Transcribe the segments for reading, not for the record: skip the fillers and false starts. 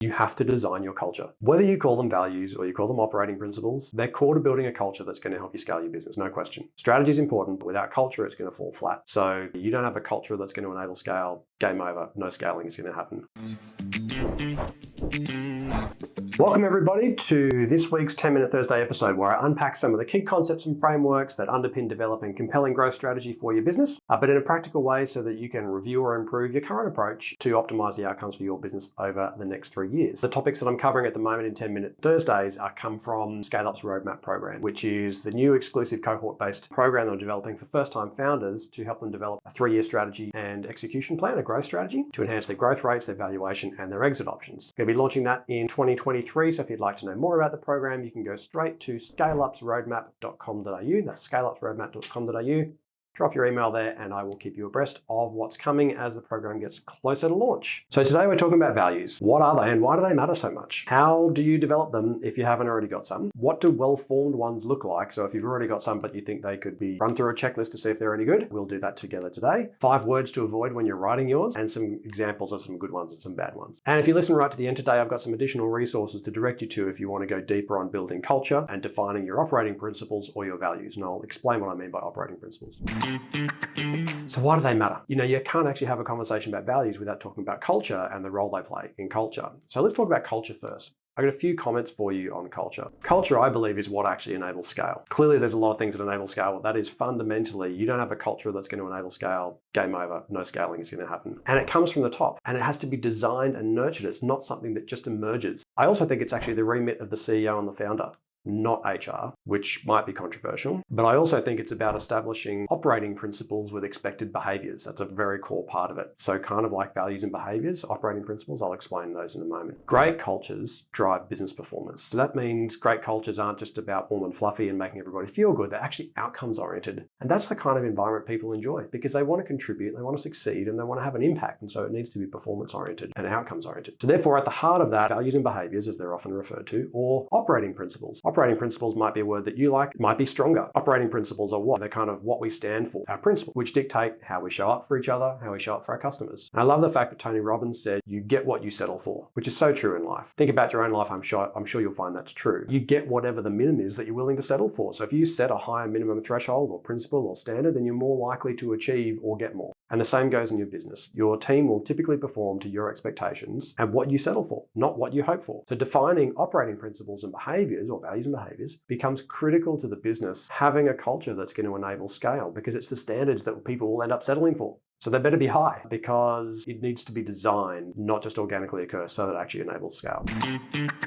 You have to design your culture. Whether you call them values or you call them operating principles, they're core to building a culture that's going to help you scale your business, no question. Strategy is important, but without culture, it's going to fall flat. So you don't have a culture that's going to enable scale, game over, no scaling is going to happen. Welcome everybody to this week's 10-Minute Thursday episode where I unpack some of the key concepts and frameworks that underpin developing compelling growth strategy for your business, but in a practical way so that you can review or improve your current approach to optimize the outcomes for your business over the next 3 years. The topics that I'm covering at the moment in 10-Minute Thursdays come from ScaleUps Roadmap program, which is the new exclusive cohort-based program that I'm developing for first-time founders to help them develop a 3-year strategy and execution plan, a growth strategy, to enhance their growth rates, their valuation, and their exit options. I'm going to be launching that in 2023. So if you'd like to know more about the program, you can go straight to ScaleUpsRoadmap.com.au. That's ScaleUpsRoadmap.com.au. Drop your email there and I will keep you abreast of what's coming as the program gets closer to launch. So today we're talking about values. What are they and why do they matter so much? How do you develop them if you haven't already got some? What do well-formed ones look like? So if you've already got some but you think they could be run through a checklist to see if they're any good, we'll do that together today. 5 words to avoid when you're writing yours and some examples of some good ones and some bad ones. And if you listen right to the end today, I've got some additional resources to direct you to if you want to go deeper on building culture and defining your operating principles or your values. And I'll explain what I mean by operating principles. So why do they matter? You can't actually have a conversation about values without talking about culture and the role they play in culture. So let's talk about culture first. I've got a few comments for you on culture. Culture, I believe, is what actually enables scale. Clearly, there's a lot of things that enable scale, but that is fundamentally, you don't have a culture that's going to enable scale, game over, no scaling is going to happen. And it comes from the top, and it has to be designed and nurtured. It's not something that just emerges. I also think it's actually the remit of the CEO and the founder, not HR, which might be controversial. But I also think it's about establishing operating principles with expected behaviors. That's a very core part of it. So kind of like values and behaviors, operating principles, I'll explain those in a moment. Great cultures drive business performance. So that means great cultures aren't just about warm and fluffy and making everybody feel good. They're actually outcomes oriented. And that's the kind of environment people enjoy because they want to contribute, they want to succeed, and they want to have an impact. And so it needs to be performance oriented and outcomes oriented. So therefore, at the heart of that, values and behaviors, as they're often referred to, or operating principles. Operating principles might be a word that you like, might be stronger. Operating principles are what? They're kind of what we stand for, our principles, which dictate how we show up for each other, how we show up for our customers. And I love the fact that Tony Robbins said, you get what you settle for, which is so true in life. Think about your own life, I'm sure you'll find that's true. You get whatever the minimum is that you're willing to settle for. So if you set a higher minimum threshold or principle or standard, then you're more likely to achieve or get more. And the same goes in your business. Your team will typically perform to your expectations and what you settle for, not what you hope for. So defining operating principles and behaviors or values and behaviors becomes critical to the business having a culture that's going to enable scale because it's the standards that people will end up settling for. So they better be high because it needs to be designed, not just organically occur, so that it actually enables scale.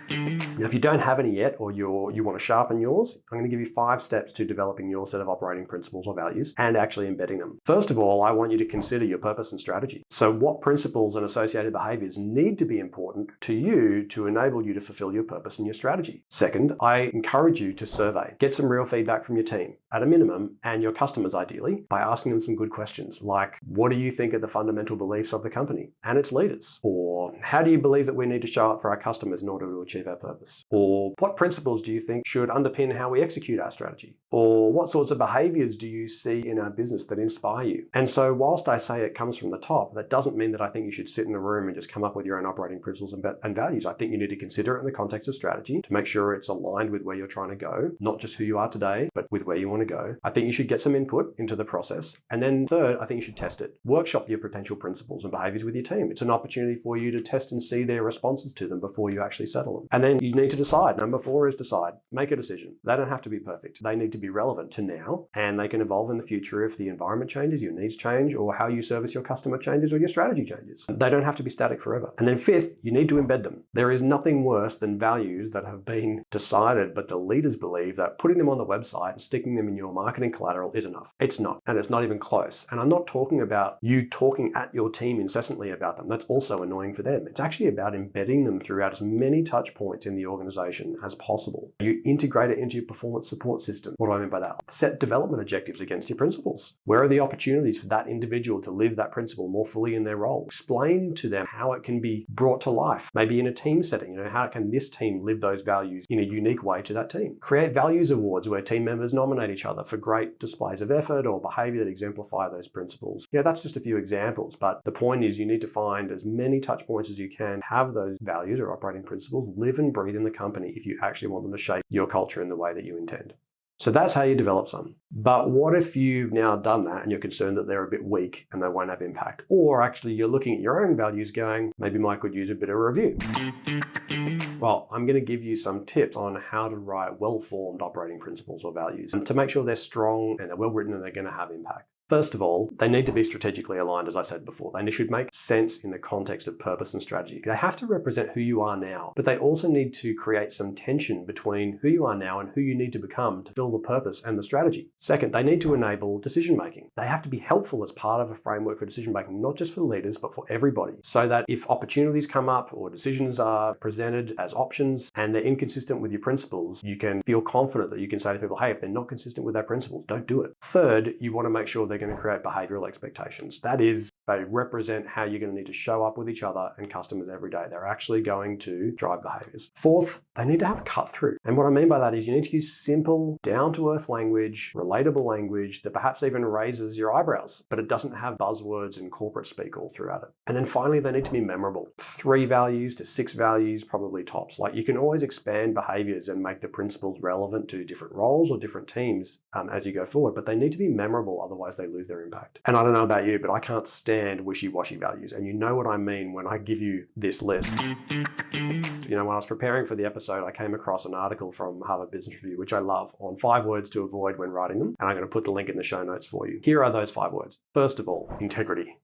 Now, if you don't have any yet or you want to sharpen yours, I'm going to give you 5 steps to developing your set of operating principles or values and actually embedding them. First of all, I want you to consider your purpose and strategy. So what principles and associated behaviors need to be important to you to enable you to fulfill your purpose and your strategy? Second, I encourage you to survey. Get some real feedback from your team at a minimum and your customers ideally by asking them some good questions like, what do you think are the fundamental beliefs of the company and its leaders? Or how do you believe that we need to show up for our customers in order to achieve our purpose? Or what principles do you think should underpin how we execute our strategy? Or what sorts of behaviors do you see in our business that inspire you? And so whilst I say it comes from the top, that doesn't mean that I think you should sit in a room and just come up with your own operating principles and values. I think you need to consider it in the context of strategy to make sure it's aligned with where you're trying to go, not just who you are today, but with where you want to go. I think you should get some input into the process. And then third, I think you should test it. Workshop your potential principles and behaviors with your team. It's an opportunity for you to test and see their responses to them before you actually settle them. And then you need to decide. Number 4 is decide. Make a decision. They don't have to be perfect. They need to be relevant to now, and they can evolve in the future if the environment changes, your needs change, or how you service your customer changes, or your strategy changes. They don't have to be static forever. And then 5th, you need to embed them. There is nothing worse than values that have been decided, but the leaders believe that putting them on the website and sticking them in your marketing collateral is enough. It's not, and it's not even close. And I'm not talking about you talking at your team incessantly about them. That's also annoying for them. It's actually about embedding them throughout as many touch points in the organization as possible. You integrate it into your performance support system. What do I mean by that? Set development objectives against your principles. Where are the opportunities for that individual to live that principle more fully in their role? Explain to them how it can be brought to life, maybe in a team setting. How can this team live those values in a unique way to that team? Create values awards where team members nominate each other for great displays of effort or behavior that exemplify those principles. that's just a few examples, but the point is you need to find as many touch points as you can, have those values or operating principles live and breathe in the company if you actually want them to shape your culture in the way that you intend. So that's how you develop some. But what if you've now done that and you're concerned that they're a bit weak and they won't have impact? Or actually you're looking at your own values going, maybe Mike could use a bit of review. Well, I'm going to give you some tips on how to write well-formed operating principles or values to make sure they're strong and they're well-written and they're going to have impact. First of all, they need to be strategically aligned, as I said before. They should make sense in the context of purpose and strategy. They have to represent who you are now, but they also need to create some tension between who you are now and who you need to become to fill the purpose and the strategy. Second, they need to enable decision-making. They have to be helpful as part of a framework for decision-making, not just for leaders, but for everybody, so that if opportunities come up or decisions are presented as options and they're inconsistent with your principles, you can feel confident that you can say to people, hey, if they're not consistent with their principles, don't do it. Third, you want to make sure they're going to create behavioral expectations. That is, they represent how you're going to need to show up with each other and customers every day. They're actually going to drive behaviors. Fourth, they need to have a cut through. And what I mean by that is you need to use simple, down-to-earth language, relatable language that perhaps even raises your eyebrows, but it doesn't have buzzwords and corporate speak all throughout it. And then finally, they need to be memorable. 3 values to 6 values, probably tops. Like you can always expand behaviors and make the principles relevant to different roles or different teams as you go forward, but they need to be memorable, otherwise they lose their impact. And I don't know about you, but I can't stand wishy-washy values. And you know what I mean when I give you this list. You know, when I was preparing for the episode, I came across an article from Harvard Business Review, which I love, on 5 words to avoid when writing them. And I'm going to put the link in the show notes for you. Here are those 5 words. First of all, integrity.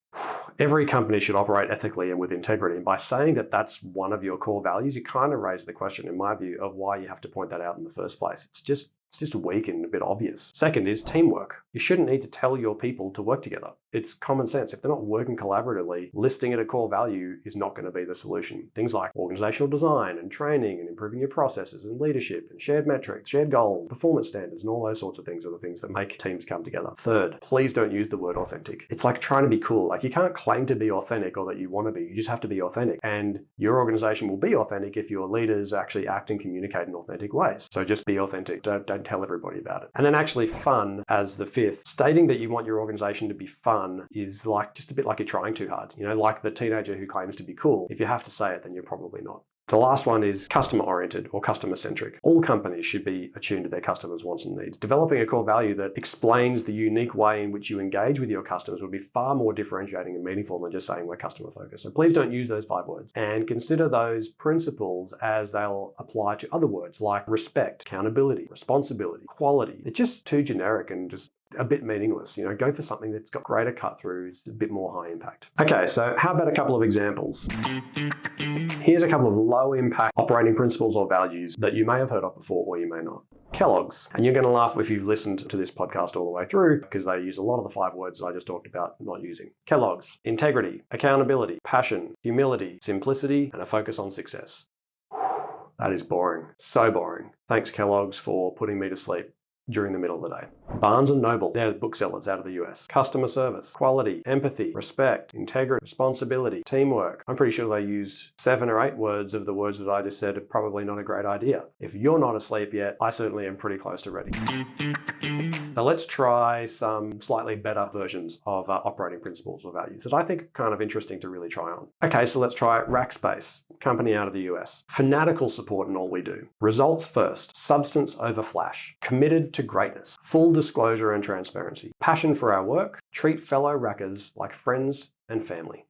Every company should operate ethically and with integrity. And by saying that that's one of your core values, you kind of raise the question, in my view, of why you have to point that out in the first place. It's just weak and a bit obvious. Second is teamwork. You shouldn't need to tell your people to work together. It's common sense. If they're not working collaboratively, listing it a core value is not going to be the solution. Things like organizational design and training and improving your processes and leadership and shared metrics, shared goals, performance standards, and all those sorts of things are the things that make teams come together. Third, please don't use the word authentic. It's like trying to be cool. Like you can't claim to be authentic or that you want to be. You just have to be authentic. And your organization will be authentic if your leaders actually act and communicate in authentic ways. So just be authentic. Don't tell everybody about it. And then actually fun as the fifth. Stating that you want your organization to be fun is like just a bit like you're trying too hard. You know, like the teenager who claims to be cool. If you have to say it, then you're probably not. The last one is customer-oriented or customer-centric. All companies should be attuned to their customers' wants and needs. Developing a core value that explains the unique way in which you engage with your customers would be far more differentiating and meaningful than just saying we're customer-focused. So please don't use those 5 words, and consider those principles as they'll apply to other words like respect, accountability, responsibility, quality. They're just too generic and just a bit meaningless. You know, go for something that's got greater cut-throughs, a bit more high impact. Okay, so how about a couple of examples? Here's a couple of low-impact operating principles or values that you may have heard of before or you may not. Kellogg's. And you're going to laugh if you've listened to this podcast all the way through because they use a lot of the 5 words that I just talked about not using. Kellogg's. Integrity, accountability, passion, humility, simplicity, and a focus on success. That is boring. So boring. Thanks, Kellogg's, for putting me to sleep during the middle of the day. Barnes & Noble, they're the booksellers out of the US. Customer service, quality, empathy, respect, integrity, responsibility, teamwork. I'm pretty sure they used 7 or 8 words of the words that I just said are probably not a great idea. If you're not asleep yet, I certainly am pretty close to ready. So let's try some slightly better versions of operating principles or values that I think are kind of interesting to really try on. Okay, so let's try Rackspace, company out of the US. Fanatical support in all we do. Results first, substance over flash. Committed to greatness. Full disclosure and transparency. Passion for our work. Treat fellow rackers like friends and family.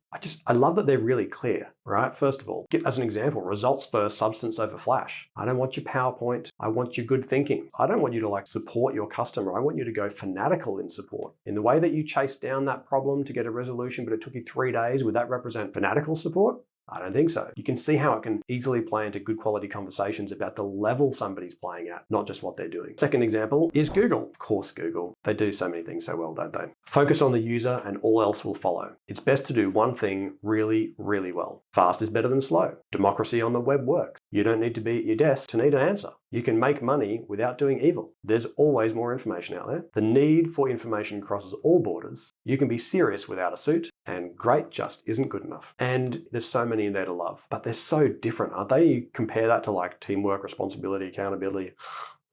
I love that they're really clear, right? First of all, as an example, results first, substance over flash. I don't want your PowerPoint. I want your good thinking. I don't want you to support your customer. I want you to go fanatical in support. In the way that you chased down that problem to get a resolution, but it took you 3 days, would that represent fanatical support? I don't think so. You can see how it can easily play into good quality conversations about the level somebody's playing at, not just what they're doing. Second example is Google. Of course, Google. They do so many things so well, don't they? Focus on the user and all else will follow. It's best to do one thing really, really well. Fast is better than slow. Democracy on the web works. You don't need to be at your desk to need an answer. You can make money without doing evil. There's always more information out there. The need for information crosses all borders. You can be serious without a suit, and great just isn't good enough. And there's so many in there to love, but they're so different, aren't they? You compare that to teamwork, responsibility, accountability.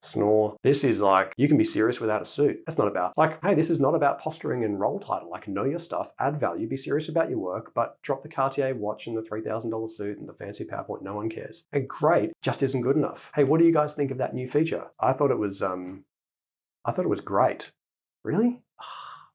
snore. This is like, you can be serious without a suit. That's not about, like, hey, this is not about posturing and role title. Like, know your stuff, add value, be serious about your work, but drop the Cartier watch and the $3,000 suit and the fancy PowerPoint. No one cares. And great, just isn't good enough. Hey, what do you guys think of that new feature? I thought it was great. Really?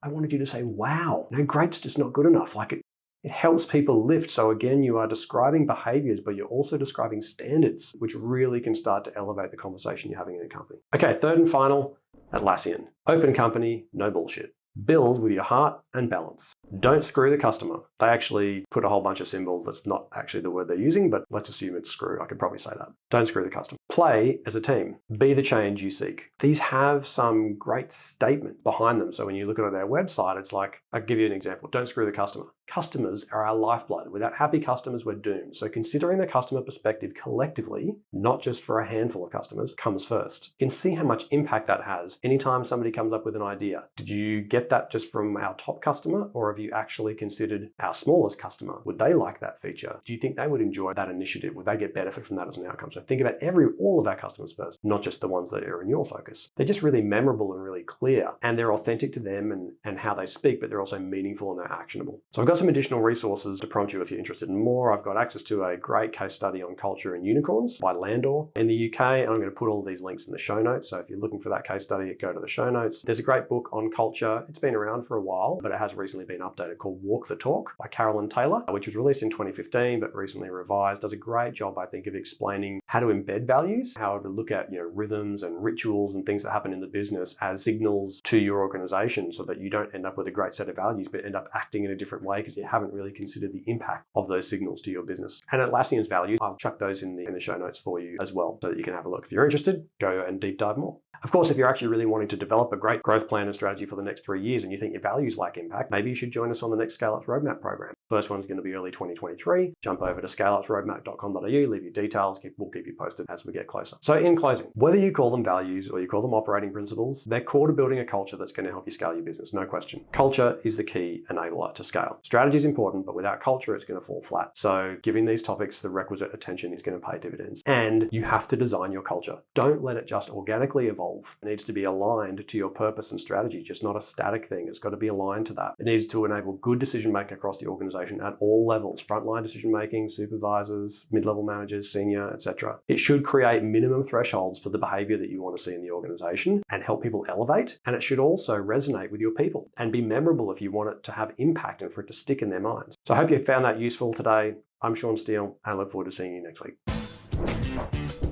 I wanted you to say, wow. No, great's just not good enough. Like, it helps people lift. So again, you are describing behaviors, but you're also describing standards, which really can start to elevate the conversation you're having in a company. Okay, third and final, Atlassian. Open company, no bullshit. Build with your heart and balance. Don't screw the customer. They actually put a whole bunch of symbols. That's not actually the word they're using, but let's assume it's screw. I could probably say that. Don't screw the customer. Play as a team. Be the change you seek. These have some great statement behind them. So when you look at their website, it's like, I'll give you an example. Don't screw the customer. Customers are our lifeblood. Without happy customers, we're doomed. So considering the customer perspective collectively, not just for a handful of customers, comes first. You can see how much impact that has anytime somebody comes up with an idea. Did you get that just from our top customer, or have you actually considered our smallest customer? Would they like that feature? Do you think they would enjoy that initiative? Would they get benefit from that as an outcome? So think about all of our customers first, not just the ones that are in your focus. They're just really memorable and really clear, and they're authentic to them and how they speak, but they're also meaningful and they're actionable. So I've got some additional resources to prompt you if you're interested in more. I've got access to a great case study on culture and unicorns by Landor in the UK, and I'm going to put all these links in the show notes. So if you're looking for that case study, go to the show notes. There's a great book on culture. It's been around for a while, but it has recently been updated, called Walk the Talk by Carolyn Taylor, which was released in 2015, but recently revised. Does a great job, I think, of explaining how to embed values, how to look at rhythms and rituals and things that happen in the business as signals to your organization, so that you don't end up with a great set of values, but end up acting in a different way because you haven't really considered the impact of those signals to your business. And Atlassian's values, I'll chuck those in the show notes for you as well, so that you can have a look. If you're interested, go and deep dive more. Of course, if you're actually really wanting to develop a great growth plan and strategy for the next 3 years and you think your values lack impact, maybe you should join us on the next ScaleUps Roadmap program. First one's going to be early 2023. Jump over to scaleupsroadmap.com.au, leave your details. We'll keep you posted as we get closer. So in closing, whether you call them values or you call them operating principles, they're core to building a culture that's going to help you scale your business, no question. Culture is the key enabler to scale. Strategy is important, but without culture, it's going to fall flat. So giving these topics the requisite attention is going to pay dividends. And you have to design your culture. Don't let it just organically evolve. It needs to be aligned to your purpose and strategy, just not a static thing. It's got to be aligned to that. It needs to enable good decision making across the organization at all levels, frontline decision making, supervisors, mid-level managers, senior, etc. It should create minimum thresholds for the behavior that you want to see in the organization and help people elevate. And it should also resonate with your people and be memorable if you want it to have impact and for it to stick in their minds. So I hope you found that useful today. I'm Steele, and I look forward to seeing you next week.